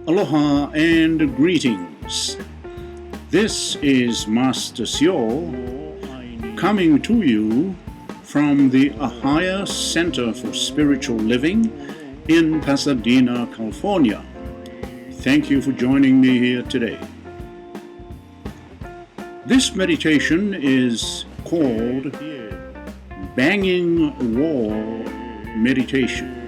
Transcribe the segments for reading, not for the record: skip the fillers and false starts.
Aloha and greetings. This is Master Sio coming to you from the Ahiah Center for Spiritual Living in Pasadena, California. Thank you for joining me here today. This meditation is called Banging Wall Meditation.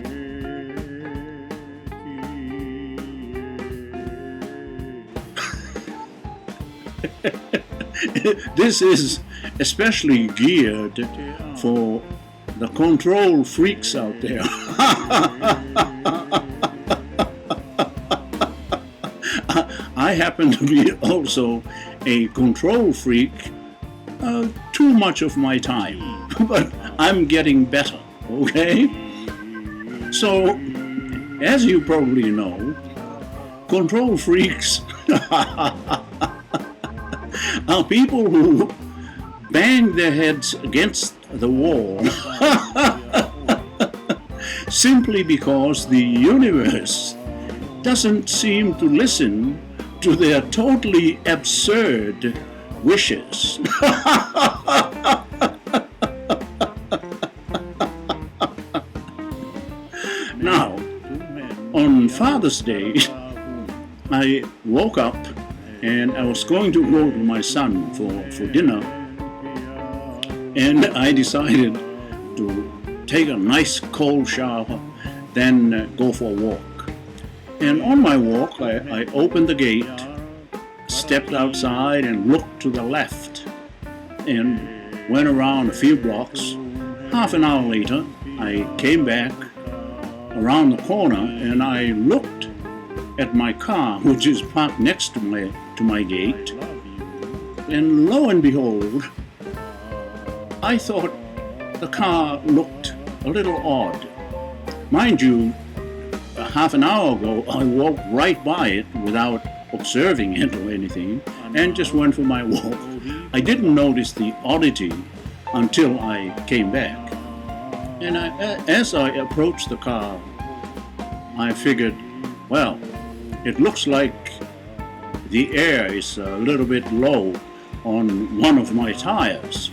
This is especially geared for the control freaks out there. I happen to be also a control freak too much of my time, but I'm getting better, okay? So, as you probably know, control freaks are people who bang their heads against the wall simply because the universe doesn't seem to listen to their totally absurd wishes. Now, on Father's Day, I woke up and I was going to go to my son for dinner, and I decided to take a nice cold shower, then go for a walk. And on my walk, I opened the gate, stepped outside and looked to the left, and went around a few blocks. Half an hour later, I came back around the corner and I looked at my car, which is parked next to my gate, and lo and behold, I thought the car looked a little odd. Mind you, half an hour ago I walked right by it without observing it or anything and just went for my walk. I didn't notice the oddity until I came back. And as I approached the car, I figured, well, it looks like the air is a little bit low on one of my tires.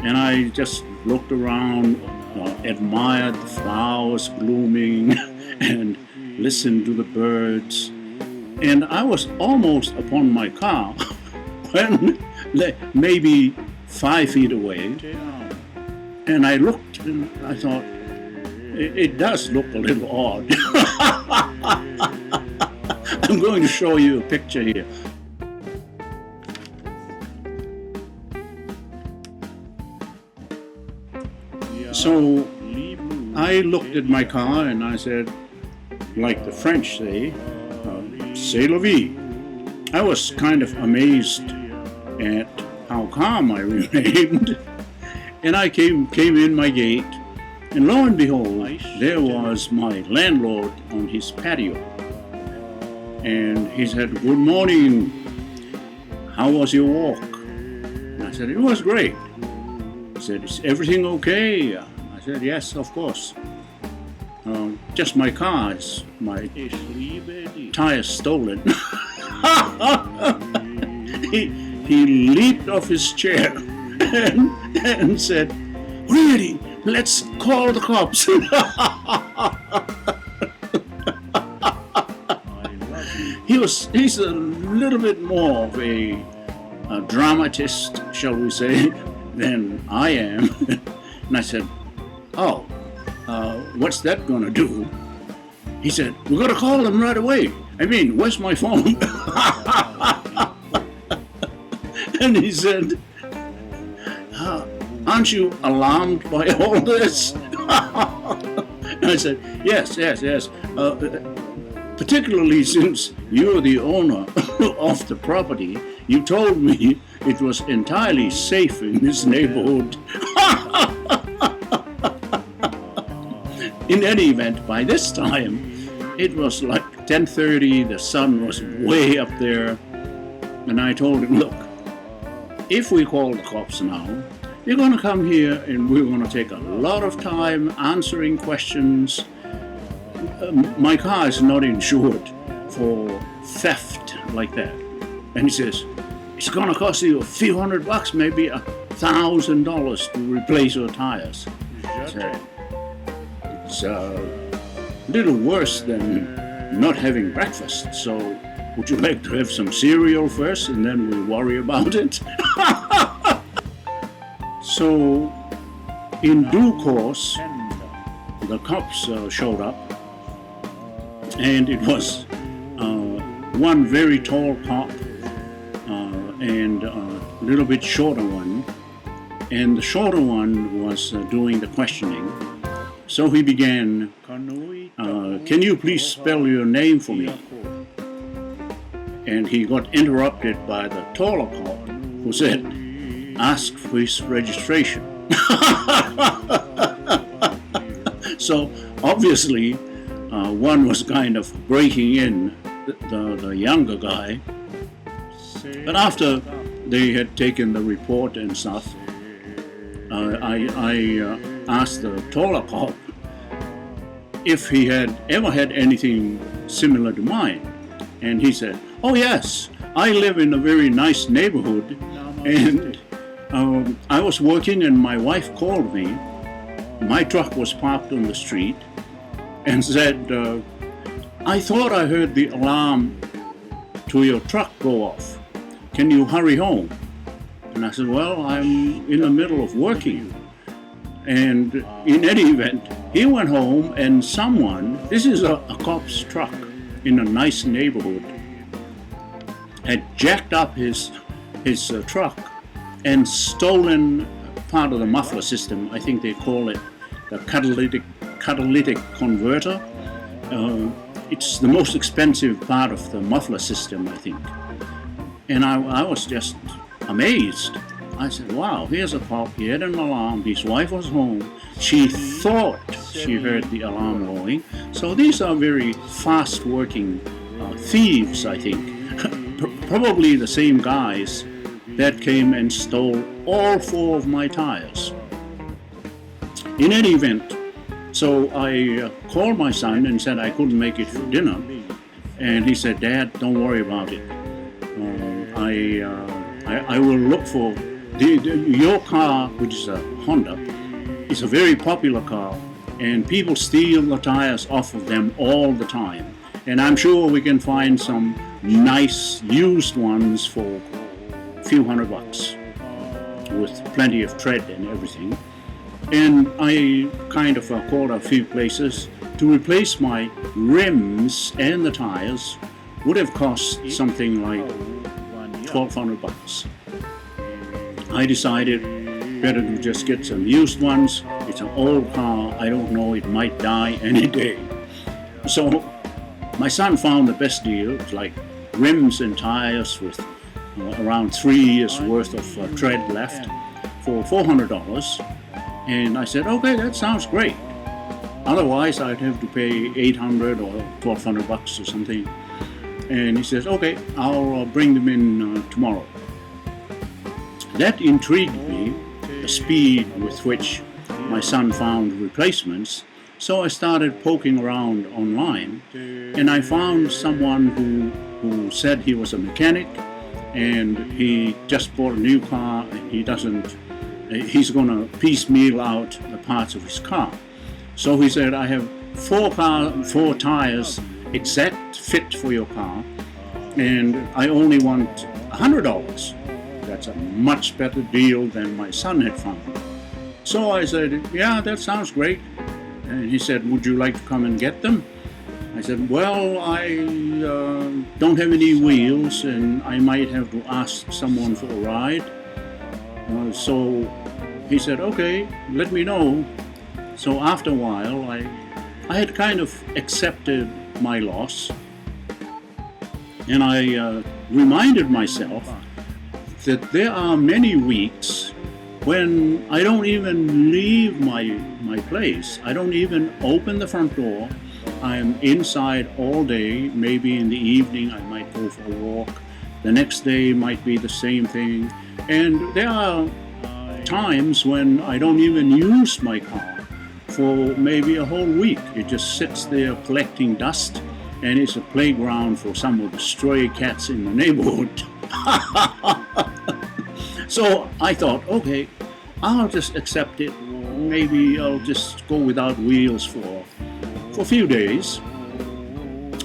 And I just looked around, admired the flowers blooming and listened to the birds. And I was almost upon my car when maybe 5 feet away. And I looked and I thought, it does look a little odd. I'm going to show you a picture here. So I looked at my car and I said, like the French say, c'est la vie. I was kind of amazed at how calm I remained. And I came in my gate, and lo and behold, there was my landlord on his patio. And he said, "Good morning. How was your walk?" And I said, "It was great." He said, "Is everything okay?" I said, "Yes, of course. Just my car, my tires stolen." He leaped off his chair and said, "Really? Let's call the cops." He's a little bit more of a dramatist, shall we say, than I am. And I said, "Oh, what's that gonna do?" He said, "We're gonna call them right away. I mean, where's my phone?" And he said, "Aren't you alarmed by all this?" And I said, yes. Particularly since you're the owner of the property, you told me it was entirely safe in this neighborhood. In any event, by this time, it was like 10:30, the sun was way up there, and I told him, "Look, if we call the cops now, they're going to come here and we're going to take a lot of time answering questions. My car is not insured for theft like that. And he says, it's going to cost you a few $100, maybe $1,000 to replace your tires. I said, it's a little worse than not having breakfast, so would you like to have some cereal first and then we'll worry about it? So in due course, the cops showed up, and it was one very tall cop and a little bit shorter one, and the shorter one was doing the questioning. So he began, can you please spell your name for me? And he got interrupted by the taller cop who said, ask for his registration. So obviously one was kind of breaking in the younger guy. But after they had taken the report and stuff, I asked the taller cop if he had ever had anything similar to mine. And he said, oh yes, I live in a very nice neighborhood, and I was working and my wife called me. My truck was parked on the street and said, I thought I heard the alarm to your truck go off. Can you hurry home? And I said, well, I'm in the middle of working. And in any event, he went home and someone, this is a cop's truck in a nice neighborhood, had jacked up his truck and stolen part of the muffler system. I think they call it the catalytic converter. It's the most expensive part of the muffler system, I think. And I was just amazed. I said, wow, here's a cop, he had an alarm, his wife was home, she thought she heard the alarm going. So these are very fast-working thieves, I think. Probably the same guys that came and stole all 4 of my tires. In any event, so I called my son and said I couldn't make it for dinner. And he said, Dad, don't worry about it. I will look for your car, which is a Honda, is a very popular car, and people steal the tires off of them all the time. And I'm sure we can find some nice used ones for a few $100 with plenty of tread and everything. And I kind of called a few places. To replace my rims and the tires would have cost something like $1,200. I decided better to just get some used ones. It's an old car, I don't know, it might die any day. So my son found the best deal. It's like rims and tires with around 3 years worth of tread left for $400. And I said, okay, that sounds great. Otherwise, I'd have to pay $800 or $1,200 or something. And he says, okay, I'll bring them in tomorrow. That intrigued me, the speed with which my son found replacements. So I started poking around online, and I found someone who said he was a mechanic, and he just bought a new car, and he's going to piecemeal out the parts of his car. So he said, I have 4 tires, exact fit for your car, and I only want $100. That's a much better deal than my son had found. So I said, yeah, that sounds great. And he said, would you like to come and get them? I said, well, I don't have any wheels, and I might have to ask someone for a ride. So he said, okay, let me know. So after a while, I had kind of accepted my loss, and I reminded myself that there are many weeks when I don't even leave my place. I don't even open the front door. I'm inside all day. Maybe in the evening I might go for a walk. The next day might be the same thing. And there are times when I don't even use my car for maybe a whole week. It just sits there collecting dust, and it's a playground for some of the stray cats in the neighborhood. So I thought, okay, I'll just accept it. Maybe I'll just go without wheels for a few days.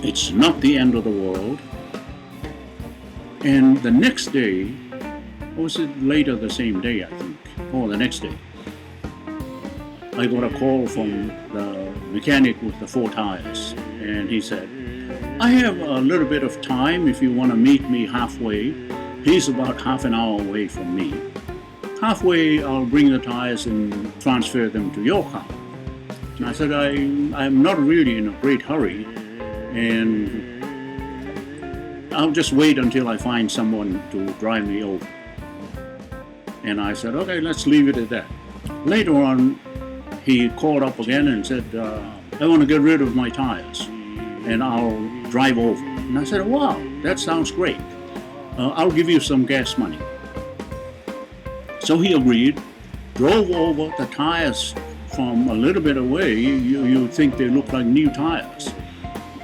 It's not the end of the world. And the next day, or was it later the same day, I think, or the next day, I got a call from the mechanic with the 4 tires, and he said, I have a little bit of time if you want to meet me halfway. He's about half an hour away from me. Halfway, I'll bring the tires and transfer them to your car. And I said, I'm not really in a great hurry, and I'll just wait until I find someone to drive me over. And I said, okay, let's leave it at that. Later on, he called up again and said, I want to get rid of my tires, and I'll drive over. And I said, wow, that sounds great. I'll give you some gas money. So he agreed, drove over. The tires from a little bit away, you think they look like new tires.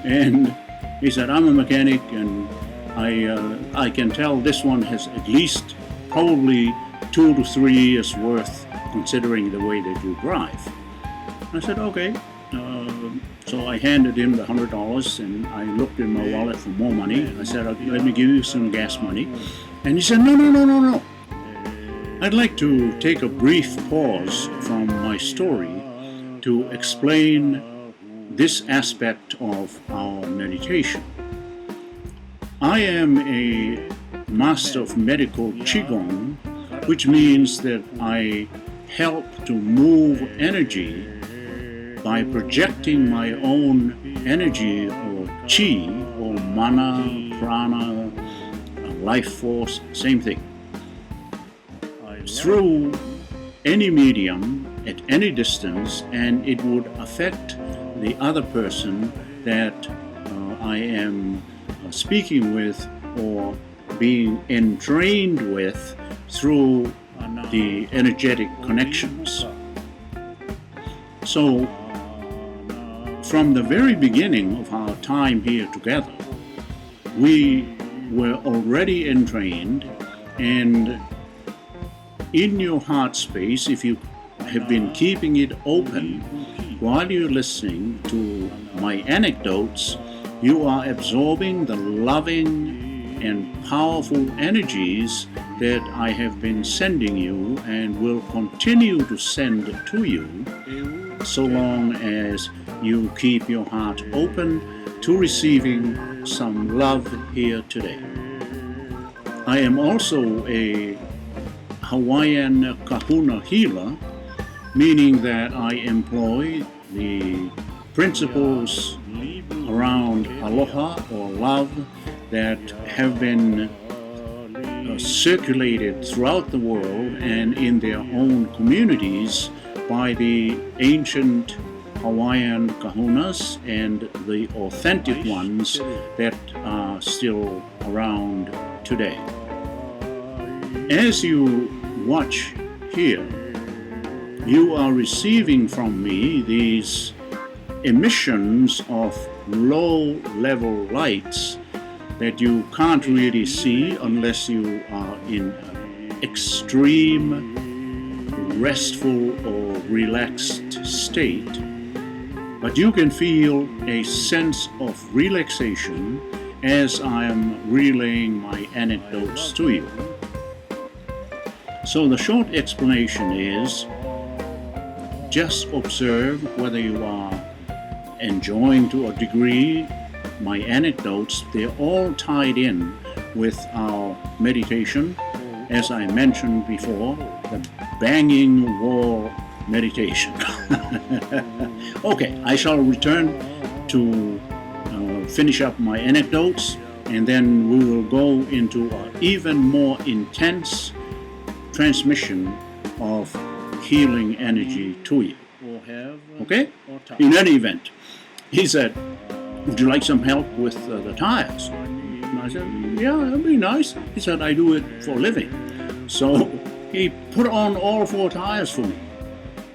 And he said, I'm a mechanic, and I can tell this one has at least probably 2 to 3 years worth, considering the way that you drive. I said, okay. So I handed him the $100, and I looked in my wallet for more money. I said, let me give you some gas money. And he said, no. I'd like to take a brief pause from my story to explain this aspect of our meditation. I am a master of medical Qigong, which means that I help to move energy by projecting my own energy or chi or mana, prana, life force, same thing, through any medium at any distance, and it would affect the other person that I am speaking with or being entrained with through the energetic connections. So, from the very beginning of our time here together, we were already entrained, and in your heart space, if you have been keeping it open while you're listening to my anecdotes, you are absorbing the loving and powerful energies that I have been sending you and will continue to send to you, so long as you keep your heart open to receiving some love here today. I am also a Hawaiian Kahuna healer, meaning that I employ the principles around aloha or love that have been circulated throughout the world and in their own communities by the ancient Hawaiian kahunas and the authentic ones that are still around today. As you watch here, you are receiving from me these emissions of low-level lights that you can't really see unless you are in an extreme, restful or relaxed state. But you can feel a sense of relaxation as I am relaying my anecdotes to you. So the short explanation is, just observe whether you are enjoying to a degree my anecdotes. They're all tied in with our meditation. As I mentioned before, the banging wall meditation. Okay, I shall return to finish up my anecdotes, and then we will go into an even more intense transmission of healing energy to you. Okay? In any event, he said, would you like some help with the tires? And I said, yeah, that'd be nice. He said, I do it for a living. So he put on all 4 tires for me.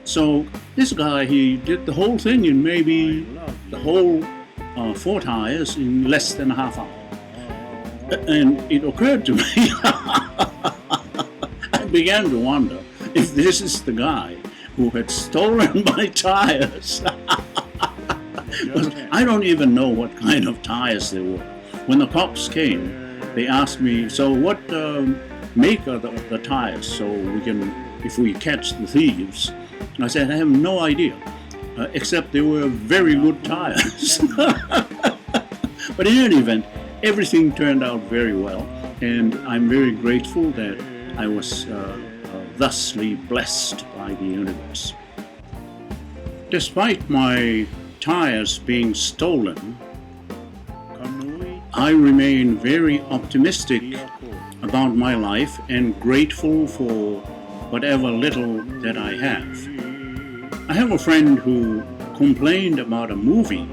So this guy, he did the whole thing in maybe the whole 4 tires in less than a half hour. And it occurred to me, I began to wonder if this is the guy who had stolen my tires. I don't even know what kind of tires they were. When the cops came, they asked me, so what make are the tires so we can, if we catch the thieves? I said, I have no idea, except they were very good tires. But in any event, everything turned out very well, and I'm very grateful that I was thusly blessed by the universe. Despite my tires being stolen, I remain very optimistic about my life and grateful for whatever little that I have. I have a friend who complained about a movie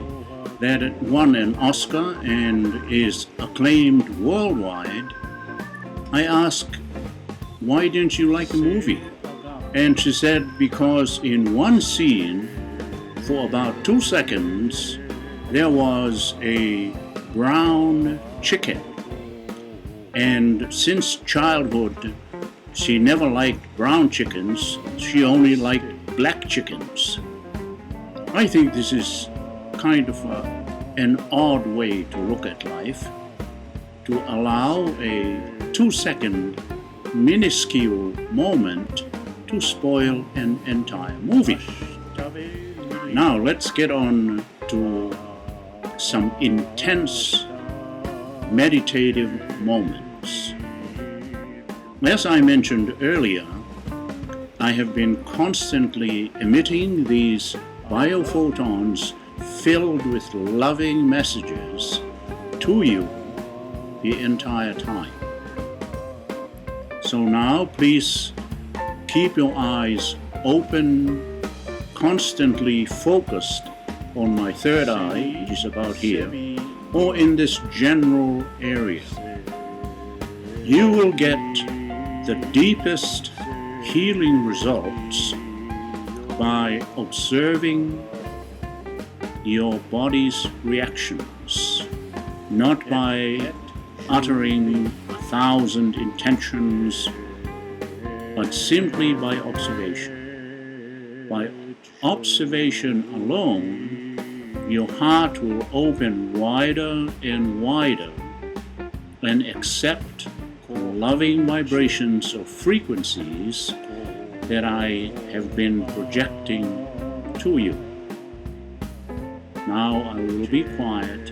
that won an Oscar and is acclaimed worldwide. I asked, why didn't you like the movie? And she said, because in one scene, for about 2 seconds, there was a brown chicken. And since childhood, she never liked brown chickens. She only liked black chickens. I think this is kind of an odd way to look at life, to allow a 2-second minuscule moment to spoil an entire movie. Now let's get on to some intense meditative moments. As I mentioned earlier, I have been constantly emitting these biophotons filled with loving messages to you the entire time. So now please keep your eyes open, constantly focused on my third eye, which is about here, or in this general area. You will get the deepest healing results by observing your body's reactions, not by uttering 1,000 intentions, but simply by observation. By observation alone, your heart will open wider and wider and accept the loving vibrations of frequencies that I have been projecting to you. Now I will be quiet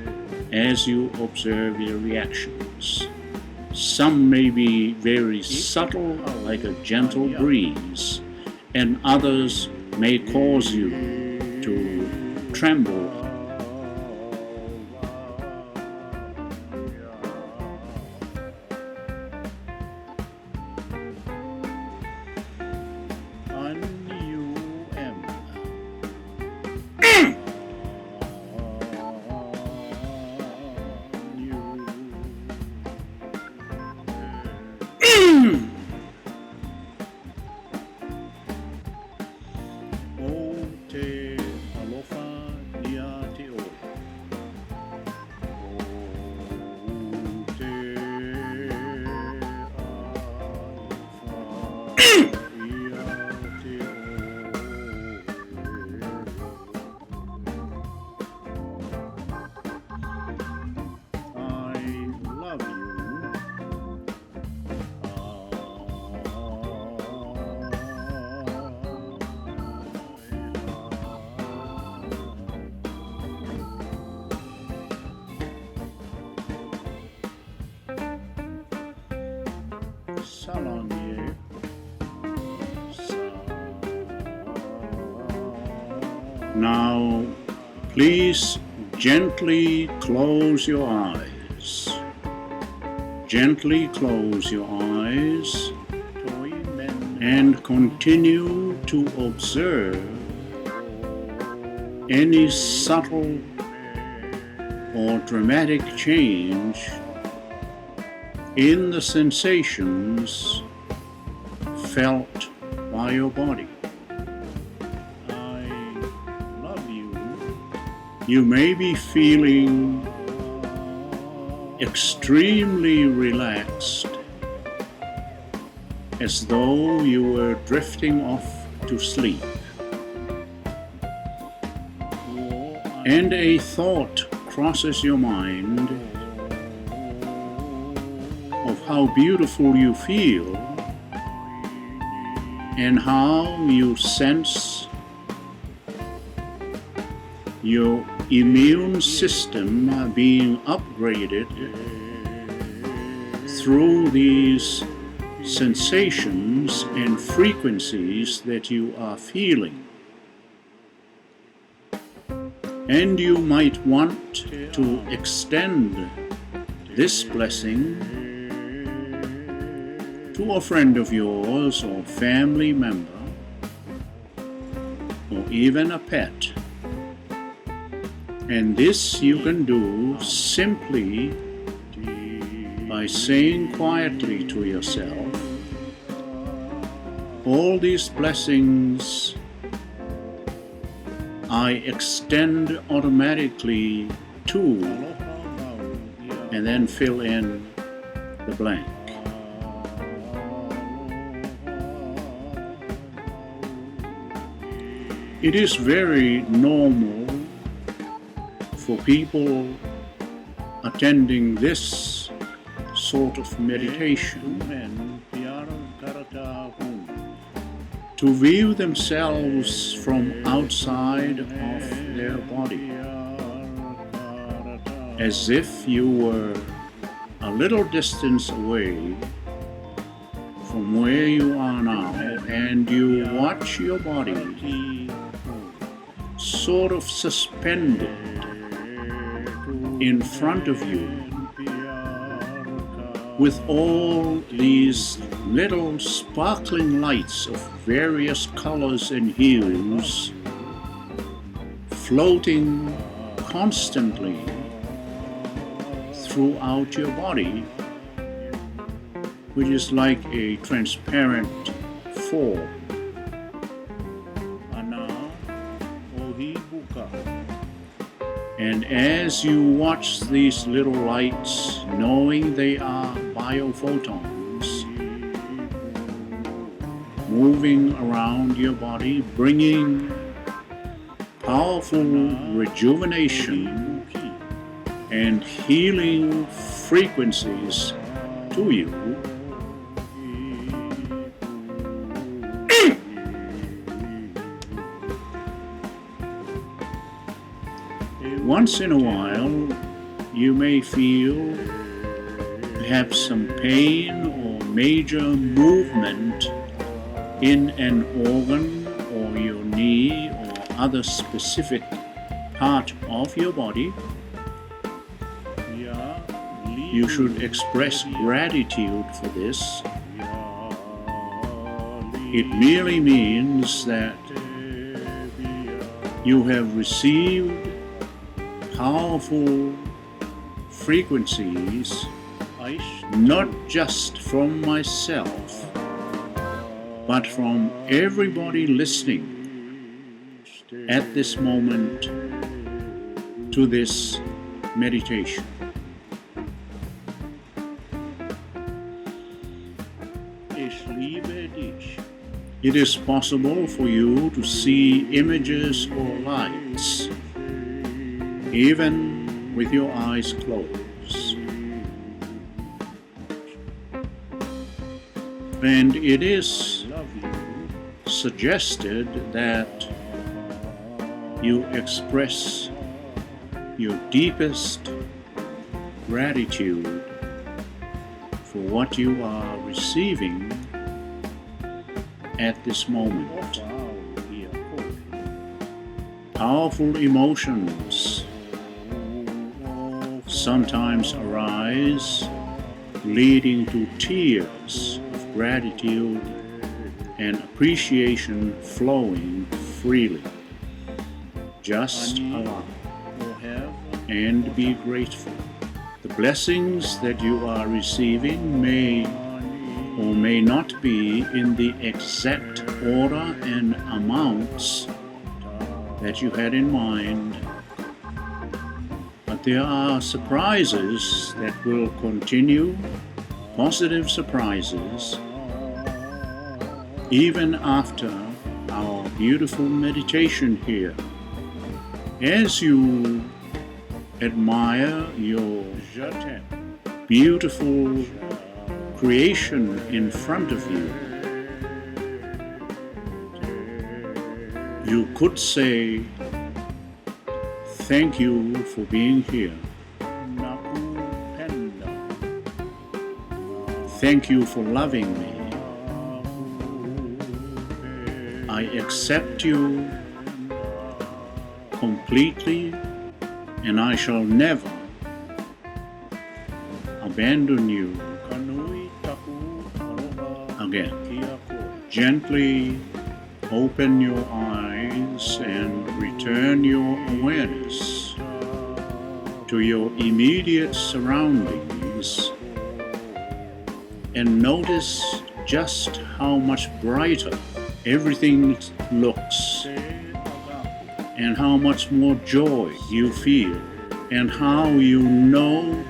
as you observe your reactions. Some may be very subtle, like a gentle breeze, and others may cause you to tremble. Now, please gently close your eyes. Gently close your eyes and continue to observe any subtle or dramatic change in the sensations felt by your body. I love you. You may be feeling extremely relaxed, as though you were drifting off to sleep. And a thought crosses your mind of how beautiful you feel and how you sense your immune system being upgraded through these sensations and frequencies that you are feeling. And you might want to extend this blessing to a friend of yours or family member or even a pet. And this you can do simply by saying quietly to yourself, all these blessings I extend automatically to, and then fill in the blank. It is very normal for people attending this sort of meditation to view themselves from outside of their body, as if you were a little distance away from where you are now, and you watch your body sort of suspended in front of you, with all these little sparkling lights of various colors and hues floating constantly throughout your body, which is like a transparent form. And as you watch these little lights, knowing they are biophotons, moving around your body, bringing powerful rejuvenation and healing frequencies to you, once in a while, you may feel perhaps some pain or major movement in an organ or your knee or other specific part of your body. You should express gratitude for this. It merely means that you have received powerful frequencies, not just from myself, but from everybody listening at this moment to this meditation. It is possible for you to see images or lights even with your eyes closed. And it is suggested that you express your deepest gratitude for what you are receiving at this moment. Powerful emotions sometimes arise, leading to tears of gratitude and appreciation flowing freely. Just allow and be grateful. The blessings that you are receiving may or may not be in the exact order and amounts that you had in mind There are surprises that will continue, positive surprises, even after our beautiful meditation here. As you admire your beautiful creation in front of you, you could say, thank you for being here. Thank you for loving me. I accept you completely, and I shall never abandon you again. Gently open your eyes and return your awareness to your immediate surroundings and notice just how much brighter everything looks, and how much more joy you feel, and how you know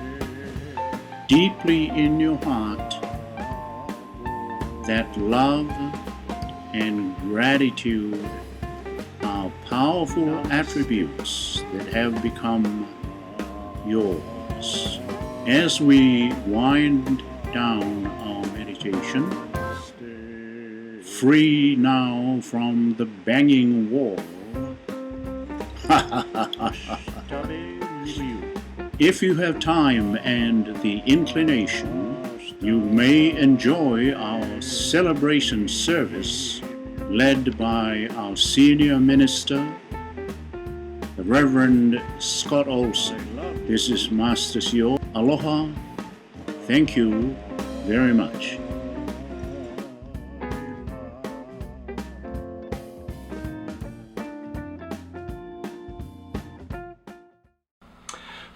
deeply in your heart that love and gratitude are powerful attributes that have become yours. As we wind down our meditation, free now from the banging wall, if you have time and the inclination, you may enjoy our celebration service led by our senior minister, the Reverend Scott Olson. This is Master Sio. Aloha. Thank you very much.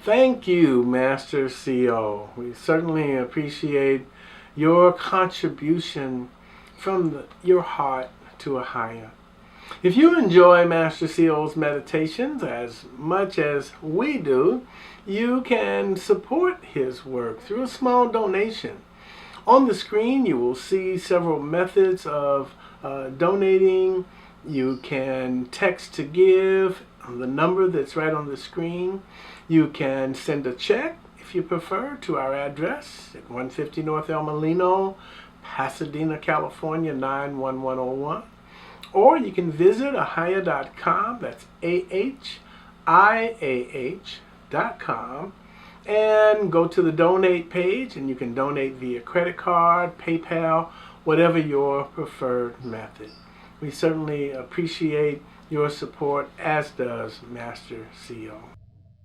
Thank you, Master CO. We certainly appreciate your contribution from your heart to Ahiah. If you enjoy Master CO's meditations as much as we do, you can support his work through a small donation. On the screen, you will see several methods of donating. You can text to give on the number that's right on the screen. You can send a check, if you prefer, to our address at 150 North El Molino, Pasadena, California, 91101. Or you can visit ahiah.com, that's AHIAH.com, and go to the donate page, and you can donate via credit card, PayPal, whatever your preferred method. We certainly appreciate your support, as does Master CO.